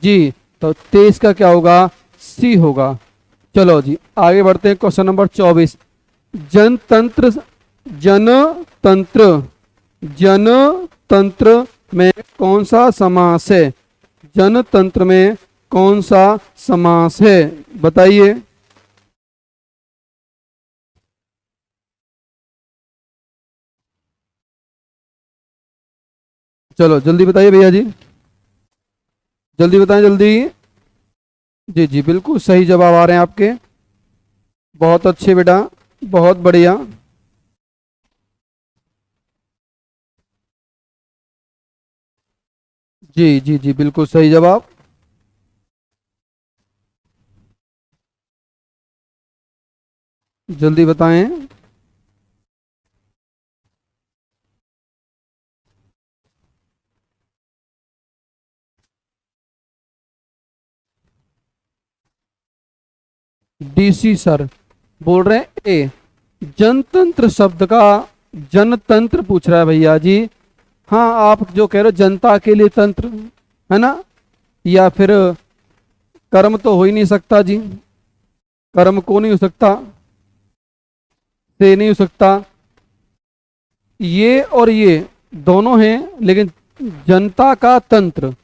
जी। तो तेज का क्या होगा, सी होगा। चलो जी आगे बढ़ते हैं। क्वेश्चन नंबर 24, जनतंत्र, जनतंत्र, जनतंत्र में कौन सा समास है। जनतंत्र में कौन सा समास है, बताइए। चलो जल्दी बताइए भैया जी, जल्दी बताएं जल्दी। जी जी बिल्कुल सही जवाब आ रहे हैं आपके, बहुत अच्छे बेटा, बहुत बढ़िया। जी जी जी बिल्कुल सही जवाब। जल्दी बताएं। डीसी सर बोल रहे हैं ए। जनतंत्र शब्द का, जनतंत्र पूछ रहा है भैया जी। हाँ, आप जो कह रहे हो जनता के लिए तंत्र, है ना, या फिर कर्म तो हो ही नहीं सकता जी, कर्म को नहीं हो सकता, से नहीं हो सकता। ये और ये दोनों हैं, लेकिन जनता का तंत्र,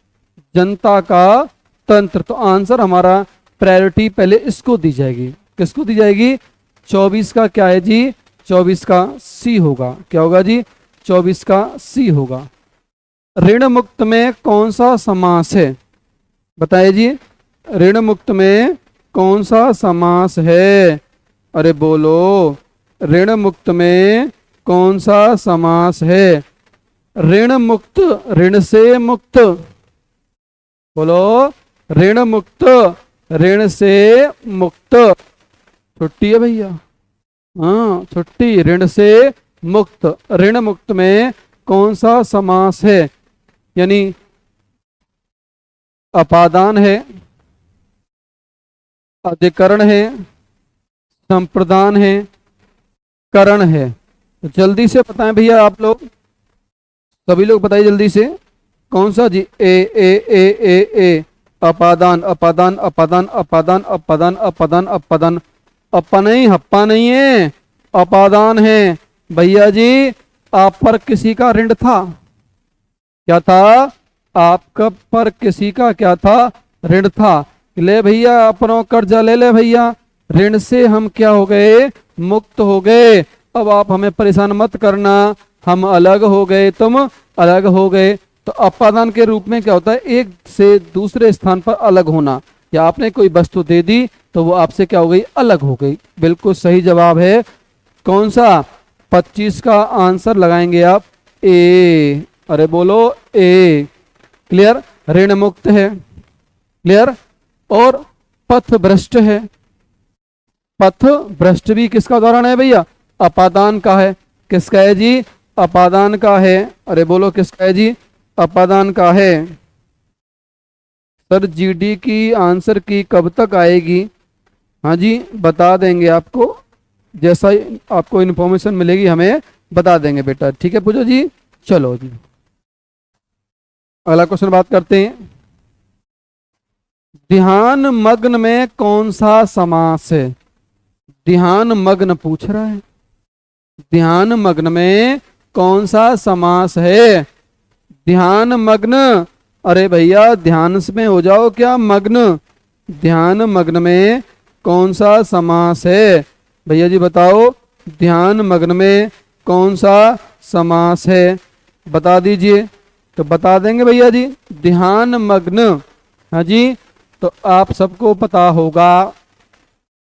जनता का तंत्र। तो आंसर हमारा प्रायोरिटी पहले इसको दी जाएगी। किसको दी जाएगी, 24 का क्या है जी, 24 का सी होगा। क्या होगा जी, 24 का सी होगा। ऋण मुक्त में कौन सा समास है, बताइए जी। ऋण मुक्त में कौन सा समास है, अरे बोलो। ऋण मुक्त में कौन सा समास है। ऋण मुक्त, ऋण से मुक्त, बोलो। ऋण मुक्त, ऋण से मुक्त, छुट्टी है भैया, हाँ छुट्टी, ऋण से मुक्त। ऋण मुक्त में कौन सा समास है, यानी अपादान है, अधिकरण है, संप्रदान है, करण है। तो जल्दी से बताएं भैया आप लोग, सभी लोग बताइए जल्दी से। कौन सा जी? ए अपादान अपादान अपादान अपादान अपादान अपादान अपादान। अपा नहीं, हप्पा नहीं है, अपादान है भैया जी। आप पर किसी का ऋण था, क्या था? आपका पर किसी का क्या था? ऋण था। ले भैया अपनों कर्जा ले ले भैया, ऋण से हम क्या हो गए? मुक्त हो गए। अब आप हमें परेशान मत करना, हम अलग हो गए, तुम अलग हो गए। तो अपादान के रूप में क्या होता है? एक से दूसरे स्थान पर अलग होना, या आपने कोई वस्तु दे दी तो वो आपसे क्या हो गई? अलग हो गई। बिल्कुल सही जवाब है कौन सा? 25 का आंसर लगाएंगे आप ए। अरे बोलो ए। क्लियर? ऋण मुक्त है, क्लियर। और पथ भ्रष्ट है। पथ भ्रष्ट भी किसका उदाहरण है भैया? अपादान का है। किसका है जी? अपादान का है। अरे बोलो किसका है जी? अपादान का है। सर जीडी की आंसर की कब तक आएगी? हाँ जी बता देंगे आपको, जैसा ही आपको इन्फॉर्मेशन मिलेगी हमें बता देंगे बेटा, ठीक है पूजो जी। चलो जी अगला क्वेश्चन बात करते हैं। ध्यान मग्न में कौन सा समास है? ध्यान मग्न पूछ रहा है, ध्यान मग्न में कौन सा समास है? ध्यान मग्न। अरे भैया ध्यान में हो जाओ क्या मग्न? ध्यान मग्न में कौन सा समास है? भैया जी बताओ, ध्यान मग्न में कौन सा समास है? बता दीजिए। तो बता देंगे भैया जी, ध्यान मग्न। हाँ जी, तो आप सबको पता होगा।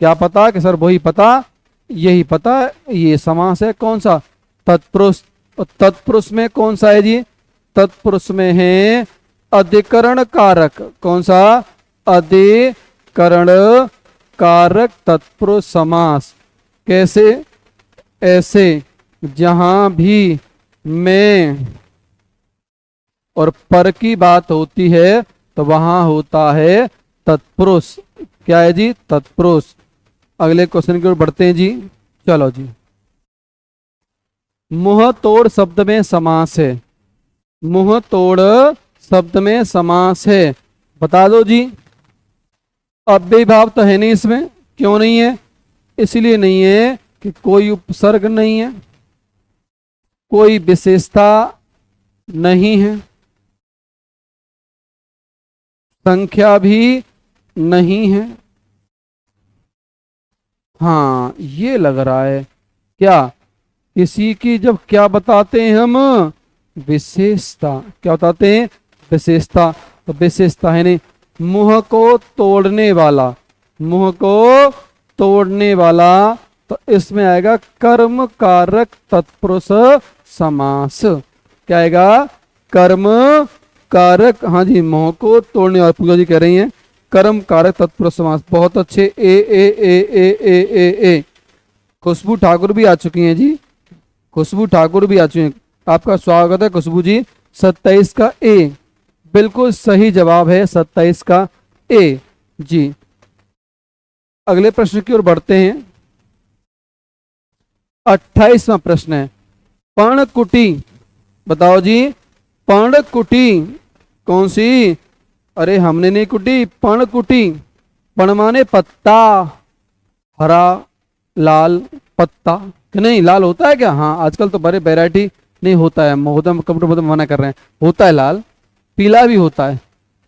क्या पता? कि सर वही पता, यही पता, ये समास है कौन सा? तत्पुरुष। तत्पुरुष में कौन सा है जी? तत्पुरुष में है अधिकरण कारक। कौन सा? अधिकरण कारक तत्पुरुष समास। कैसे? ऐसे जहां भी मैं और पर की बात होती है तो वहां होता है तत्पुरुष। क्या है जी? तत्पुरुष। अगले क्वेश्चन की ओर बढ़ते हैं जी। चलो जी, मुंह तोड़ शब्द में समास है। मुंह तोड़ शब्द में समास है, बता दो जी। अव्ययी भाव तो है नहीं इसमें। क्यों नहीं है? इसलिए नहीं है कि कोई उपसर्ग नहीं है, कोई विशेषता नहीं है, संख्या भी नहीं है। हाँ ये लग रहा है क्या? किसी की जब क्या बताते हैं हम? विशेषता। क्या बताते हैं? विशेषता। तो विशेषता है नहीं। मुंह को तोड़ने वाला, मुंह को तोड़ने वाला, तो इसमें आएगा कर्म कारक तत्पुरुष समास। क्या आएगा? कर्म कारक। हाँ जी, मुंह को तोड़ने वाला, पूजा जी कह रही हैं कर्म कारक तत्पुरुष समास। बहुत अच्छे। ए ए ए ए ए ए ए। खुशबू ठाकुर भी आ चुकी हैं जी, खुशबू ठाकुर भी आ चुकी हैं। आपका स्वागत है खुशबू जी। 27 का ए बिल्कुल सही जवाब है, 27 का ए जी। अगले प्रश्न की ओर बढ़ते हैं। 28वां प्रश्न है पर्णकुटी। बताओ जी, पर्णकुटी कौन सी? अरे हमने नहीं कुटी, पर्णकुटी। पर्ण माने पत्ता, हरा लाल पत्ता। कि नहीं लाल होता है क्या? हाँ आजकल तो बड़े वैरायटी नहीं होता है, महोदय कंप्यूटर मना कर रहे हैं। होता है लाल, पीला भी होता है।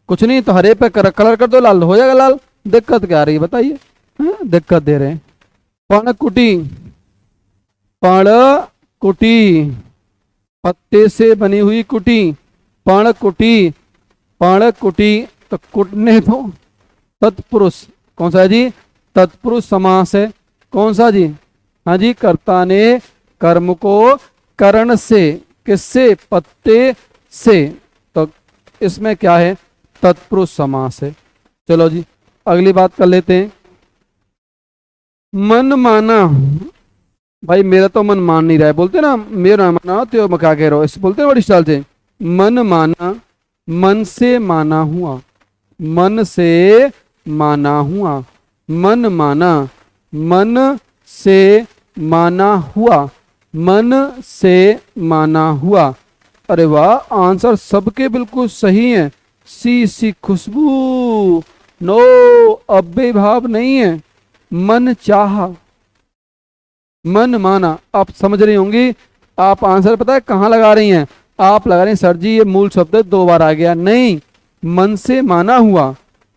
कुछ नहीं तो हरे पे कलर कर दो, लाल हो जाएगा लाल। दिक्कत क्या आ रही है बताइए? दिक्कत दे रहे हैं। पर्णकुटी, पर्णकुटी पत्ते से बनी हुई कुटी, पर्णकुटी। पर्णकुटी तो कुटने दो। तत्पुरुष कौन सा है जी? तत्पुरुष समास है। कौन सा जी? हाँ जी, कर्ता ने कर्म को करण से, किससे? पत्ते से। तो इसमें क्या है? तत्पुरुष समास है। चलो जी अगली बात कर लेते हैं। मन माना। भाई मेरा तो मन मान नहीं रहा है, बोलते ना मेरा माना तो मैं क्या कह रहा हूँ, इस बोलते हैं बड़ी स्टाइल से। मन माना, मन से माना हुआ, मन से माना हुआ। मन माना, मन से माना हुआ। मन से माना हुआ। अरे वाह, आंसर सबके बिल्कुल सही है। सी खुशबू। नो, अव्यय भाव नहीं है। मन चाहा, मन माना। आप समझ रही होंगी। आप आंसर पता है कहाँ लगा रही हैं? आप लगा रही हैं सर जी ये मूल शब्द 2 बार आ गया। नहीं, मन से माना हुआ,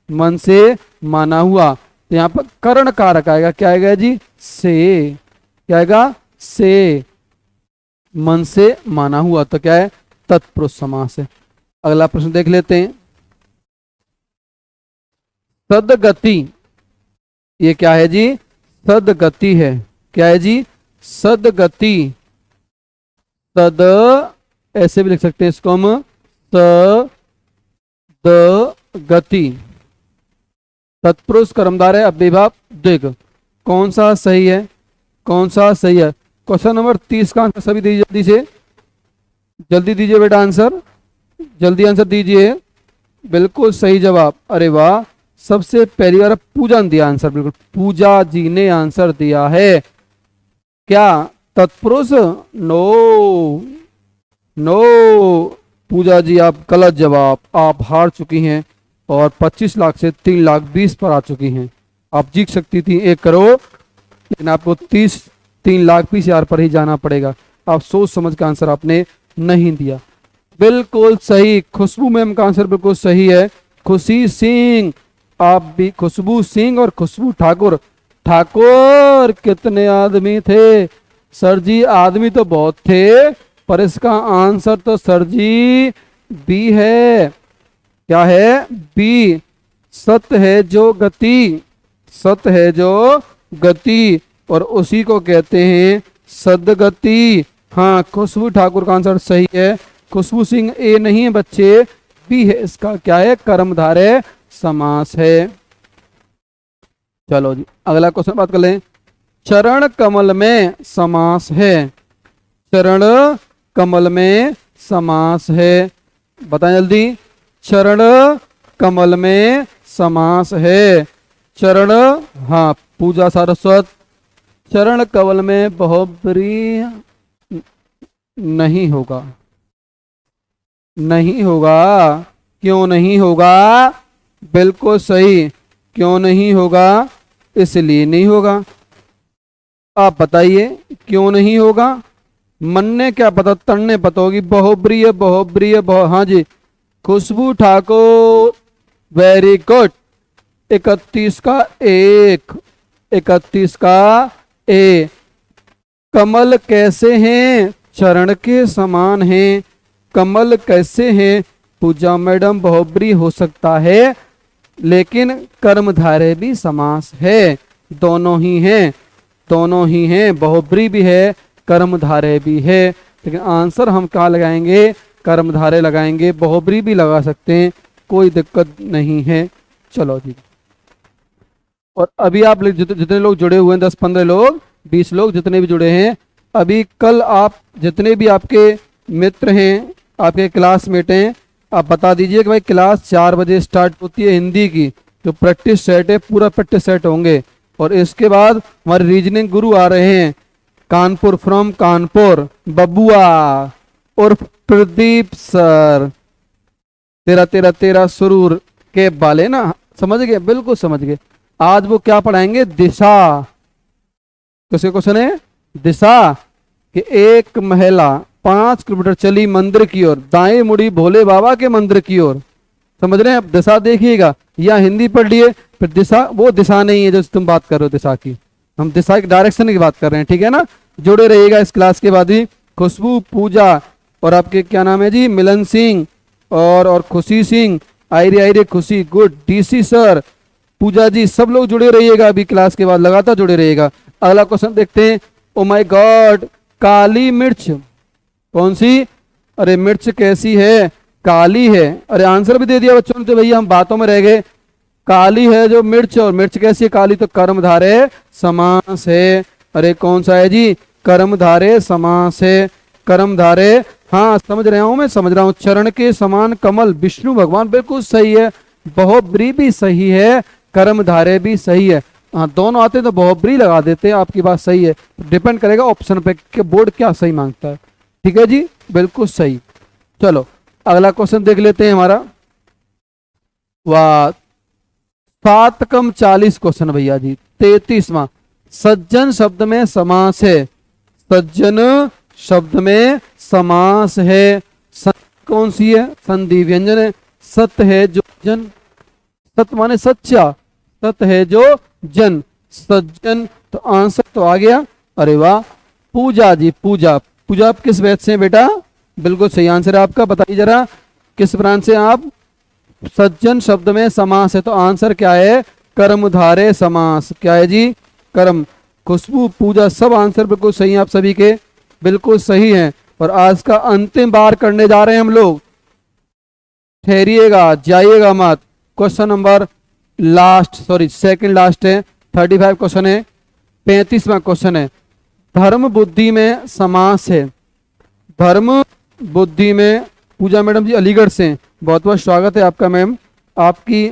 मन से माना हुआ। तो यहाँ पर करण कारक आएगा। क्या आएगा जी? से। क्या आएगा? से। मन से माना हुआ तो क्या है? तत्पुरुष समास है। अगला प्रश्न देख लेते हैं। सदगति, ये क्या है जी? सदगति है। क्या है जी? सदगति। सद, ऐसे भी लिख सकते हैं इसको हम, स द गति। तत्पुरुष कर्मधारय अव्ययभाव द्विग। कौन सा सही है? कौन सा सही है? क्वेश्चन नंबर 30 का आंसर सभी दीजिए, जल्दी से, जल्दी दीजिए बेटा आंसर, जल्दी आंसर दीजिए। बिल्कुल सही जवाब। अरे वाह, सबसे पहली बार पूजा ने दिया आंसर। बिल्कुल पूजा जी ने आंसर दिया है। क्या तत्पुरुष? नो नो, पूजा जी आप गलत जवाब। आप हार चुकी हैं और 25 लाख से 3 लाख 20 पर आ चुकी हैं। आप जीत सकती थी 1 करोड़, लेकिन आपको 3 लाख 20 हजार पर ही जाना पड़ेगा। आप सोच समझ का आंसर आपने नहीं दिया। बिल्कुल सही, खुशबू मैम का आंसर बिल्कुल सही है। खुशी सिंह, आप भी। खुशबू सिंह और खुशबू ठाकुर। ठाकुर कितने आदमी थे? सर जी आदमी तो बहुत थे, पर इसका आंसर तो सर जी बी है। क्या है? बी। सत्य है जो गति, सत्य है जो गति, और उसी को कहते हैं सदगति। हाँ, खुशबू ठाकुर का आंसर सही है। खुशबू सिंह ए नहीं है बच्चे, बी है इसका। क्या है? कर्मधारय समास है। चलो जी, अगला क्वेश्चन बात कर लें। चरण कमल में समास है। चरण कमल में समास है। बताएं जल्दी। चरण कमल में समास है। चरण, हाँ, पूजा सारस्वत। चरण कमल में बहुब्री नहीं होगा। नहीं होगा। क्यों नहीं होगा? बिल्कुल सही, क्यों नहीं होगा? इसलिए नहीं होगा। आप बताइए क्यों नहीं होगा? मन ने क्या पता, तन ने पता होगी। बहुब्रीय बहुब्रीय हाँ जी, खुशबू ठाकुर, वेरी गुड। 31 का 1, 31 का ए। कमल कैसे हैं? चरण के समान हैं। कमल कैसे हैं? पूजा मैडम बहुब्री हो सकता है, लेकिन कर्मधारय भी समास है। दोनों ही हैं, दोनों ही हैं। बहुब्री भी है, कर्मधारय भी है, लेकिन आंसर हम कहाँ लगाएंगे? कर्मधारय लगाएंगे। बहुब्री भी लगा सकते हैं, कोई दिक्कत नहीं है। चलो जी, और अभी आप जितने लोग जुड़े हुए हैं, 10-15 लोग, 20 लोग, जितने भी जुड़े हैं, अभी कल आप जितने भी आपके मित्र हैं, आपके क्लासमेट हैं, आप बता दीजिए कि भाई क्लास 4 बजे स्टार्ट होती है हिंदी की। जो प्रैक्टिस सेट है, पूरा प्रैक्टिस सेट होंगे। और इसके बाद हमारे रीजनिंग गुरु आ रहे हैं, कानपुर, फ्रॉम कानपुर, बबुआ और प्रदीप सर। तेरा सुरूर के वाले ना, समझ गए? बिल्कुल समझ गए। आज वो क्या पढ़ाएंगे? दिशा। किसके क्वेश्चन है? दिशा। कि एक महिला 5 किलोमीटर चली मंदिर की ओर, दाएं मुड़ी भोले बाबा के मंदिर की ओर। समझ रहे हैं? अब दिशा देखिएगा, या हिंदी पढ़ लिए, फिर दिशा, वो दिशा नहीं है जो तुम बात कर रहे हो दिशा की। हम दिशा की डायरेक्शन की बात कर रहे हैं, ठीक है ना? जुड़े रहिएगा इस क्लास के बाद ही। खुशबू, पूजा और आपके क्या नाम है जी? मिलन सिंह और खुशी सिंह। आयरे खुशी, गुड। डीसी सर, पूजा जी, सब लोग जुड़े रहिएगा अभी क्लास के बाद, लगातार जुड़े रहिएगा। अगला क्वेश्चन देखते हैं। ओ माय गॉड, काली मिर्च कौन सी? अरे मिर्च कैसी है? काली है। अरे आंसर भी दे दिया बच्चों ने, तो भैया हम बातों में रह गए। काली है जो मिर्च, और मिर्च कैसी है? काली। तो कर्मधारय समास है। अरे कौन सा है जी? कर्मधारय समास है। कर्मधारय, हाँ समझ रहा हूं, मैं समझ रहा हूं। चरण के समान कमल, विष्णु भगवान, बिल्कुल सही है। बहुब्री भी सही है, कर्मधारय भी सही है। हाँ दोनों आते हैं तो बहुब्री लगा देते हैं, आपकी बात सही है। डिपेंड करेगा ऑप्शन पे कि बोर्ड क्या सही मांगता है। ठीक है जी, बिल्कुल सही। चलो अगला क्वेश्चन देख लेते हैं हमारा। वाह 7 कम 40 क्वेश्चन भैया जी। 33वां, सज्जन शब्द में समास है। सज्जन शब्द में समास है। कौन सी है? संधि व्यंजन है। सत है जो जन, सत माने सच्चा, सत है जो जन, सज्जन। तो आंसर तो आ गया। अरे वाह, पूजा जी, पूजा। पूजा आप किस बैच से हैं बेटा? बिल्कुल सही आंसर है आपका। बताइए जरा किस ब्रांच से आप? सज्जन शब्द में समास है तो आंसर क्या है? कर्मधारय समास। क्या है जी? कर्म। खुशबू, पूजा, सब आंसर बिल्कुल सही है आप सभी के, बिल्कुल सही है। और आज का अंतिम बार करने जा रहे हैं हम लोग, ठहरिएगा, जाइएगा मत। Question number last, sorry second last है, 35 क्वेश्चन है। 35वां क्वेश्चन है, धर्म बुद्धि में समास है। धर्म बुद्धि में, पूजा मैडम जी अलीगढ़ से, बहुत बहुत स्वागत है आपका मैम। आपकी,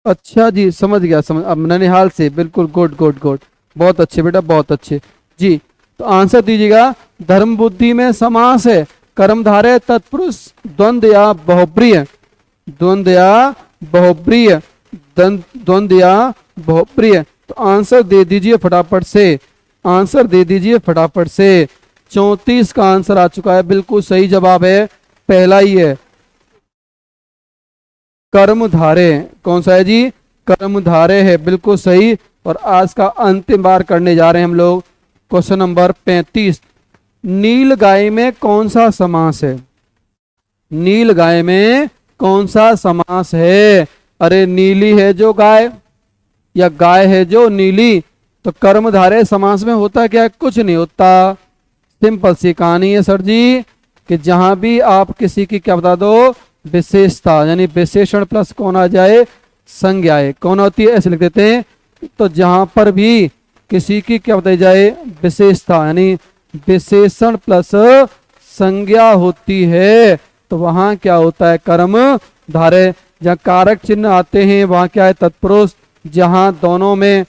अच्छा जी समझ गया, समझ, अब ननिहाल से, बिल्कुल गुड गुड गुड, बहुत अच्छे बेटा, बहुत अच्छे जी। तो आंसर दीजिएगा। धर्म बुद्धि में समास है, कर्मधारय तत्पुरुष, द्वंद्व या बहुप्रिय। द्वंद्व या बहुप्रिय, द्वंद्व या बहुप्रिय। तो आंसर दे दीजिए फटाफट से, आंसर दे दीजिए फटाफट से। 34 का आंसर आ चुका है, बिल्कुल सही जवाब है, पहला ही है, कर्मधारय। कौन सा है जी? कर्मधारय है, बिल्कुल सही। और आज का अंतिम बार करने जा रहे हैं हम लोग, क्वेश्चन नंबर 35। नील गाय में कौन सा समास है? नील गाय में कौन सा समास है? अरे नीली है जो गाय, या गाय है जो नीली। तो कर्मधारय समास में होता क्या? कुछ नहीं होता। सिंपल सी कहानी है सर जी, कि जहां भी आप किसी की क्या बता दो, विशेषता, यानी विशेषण प्लस कौन आ जाए? संज्ञा। कौन होती है? ऐसे लिख देते हैं। तो जहां पर भी किसी की क्या बताई जाए? विशेषता, यानी विशेषण प्लस संज्ञा होती है, तो वहां क्या होता है? कर्मधारय। जहाँ कारक चिन्ह आते हैं वहां क्या है? तत्पुरुष। जहां दोनों में,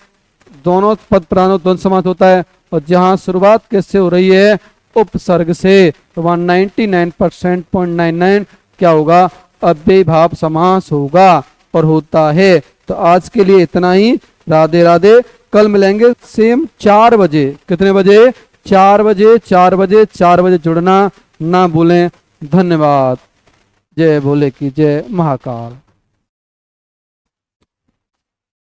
दोनों पद प्राणों द्वंद्व समास होता है, और जहां शुरुआत किससे हो रही है? उपसर्ग से, तो वहां 99% क्या होगा? अव्ययीभाव समास होगा, और होता है। तो आज के लिए इतना ही। राधे राधे। कल मिलेंगे सेम 4 बजे। कितने बजे? 4 बजे, 4 बजे, 4 बजे जुड़ना ना भूलें। धन्यवाद। जय भोले की जय, महाकाल।